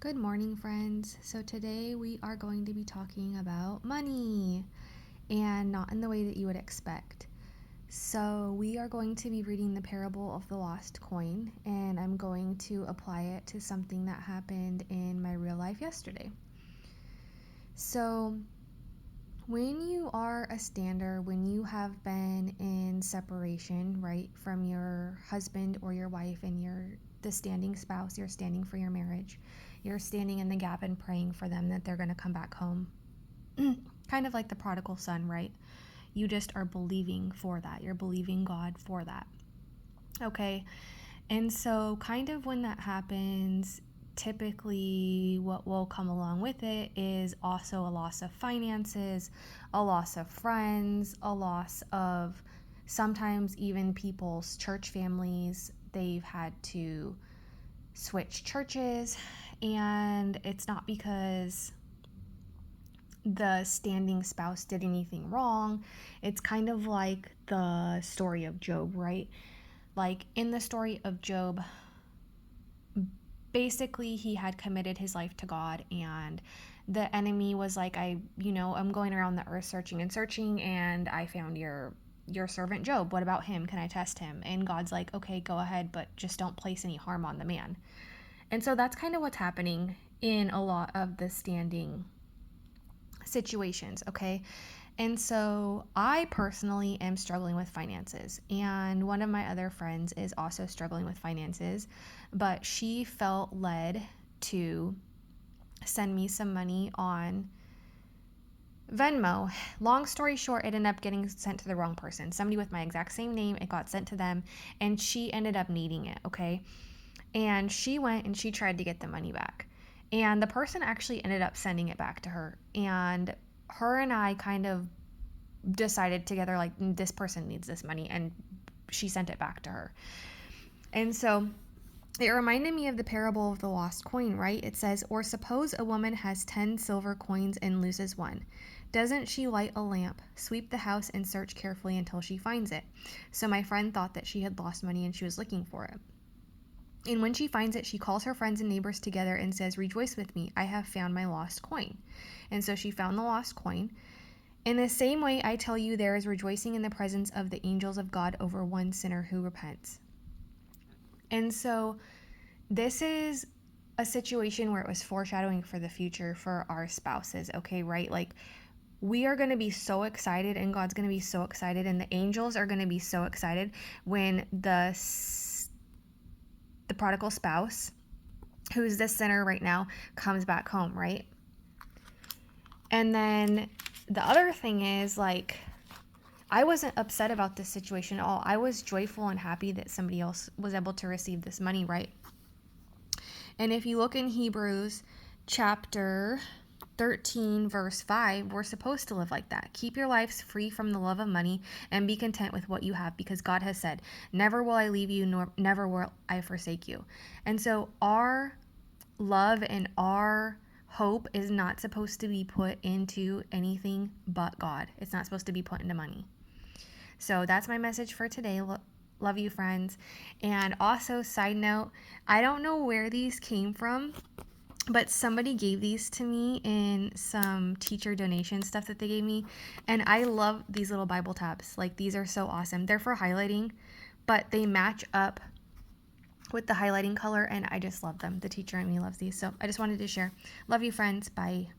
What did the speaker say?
Good morning, friends. So, today we are going to be talking about money and not in the way that you would expect. So, we are going to be reading the parable of the lost coin, and I'm going to apply it to something that happened in my real life yesterday. So, when you are a stander, when you have been in separation, right, from your husband or your wife and you're the standing spouse, you're standing for your marriage, you're standing in the gap and praying for them that they're going to come back home. Kind of like the prodigal son, right? You just are believing for that. You're believing God for that. Okay. And so, kind of when that happens, typically what will come along with it is also a loss of finances, a loss of friends, a loss of sometimes even people's church families. They've had to switch churches, and it's not because the standing spouse did anything wrong. It's kind of like the story of Job, right? Like in the story of Job, basically he had committed his life to God, and the enemy was like, I'm going around the earth searching and searching, and I found your servant Job. What about him? Can I test him? And God's like, okay, go ahead, but just don't place any harm on the man. And so that's kind of what's happening in a lot of the standing situations, okay? And so I personally am struggling with finances, and one of my other friends is also struggling with finances, but she felt led to send me some money on Venmo. Long story short, it ended up getting sent to the wrong person. Somebody with my exact same name, it got sent to them, and she ended up needing it, okay? And she went and she tried to get the money back. And the person actually ended up sending it back to her. And her and I kind of decided together, like, this person needs this money. And she sent it back to her. And so it reminded me of the parable of the lost coin, right? It says, or suppose a woman has 10 silver coins and loses one. Doesn't she light a lamp, sweep the house, and search carefully until she finds it? So my friend thought that she had lost money and she was looking for it. And when she finds it, she calls her friends and neighbors together and says, rejoice with me, I have found my lost coin. And so she found the lost coin. In the same way, I tell you, there is rejoicing in the presence of the angels of God over one sinner who repents. And so this is a situation where it was foreshadowing for the future for our spouses, okay, right? Like, we are going to be so excited, and God's going to be so excited, and the angels are going to be so excited when the prodigal spouse, who's the sinner right now, comes back home, right? And then the other thing is, like, I wasn't upset about this situation at all. I was joyful and happy that somebody else was able to receive this money, right? And if you look in Hebrews chapter 13, verse 5, we're supposed to live like that. Keep your lives free from the love of money and be content with what you have, because God has said, never will I leave you, nor never will I forsake you. And so our love and our hope is not supposed to be put into anything but God. It's not supposed to be put into money. So that's my message for today. Love you, friends. And also, side note, I don't know where these came from, but somebody gave these to me in some teacher donation stuff that they gave me. And I love these little Bible tabs. Like, these are so awesome. They're for highlighting, but they match up with the highlighting color, and I just love them. The teacher in me loves these. So I just wanted to share. Love you, friends. Bye.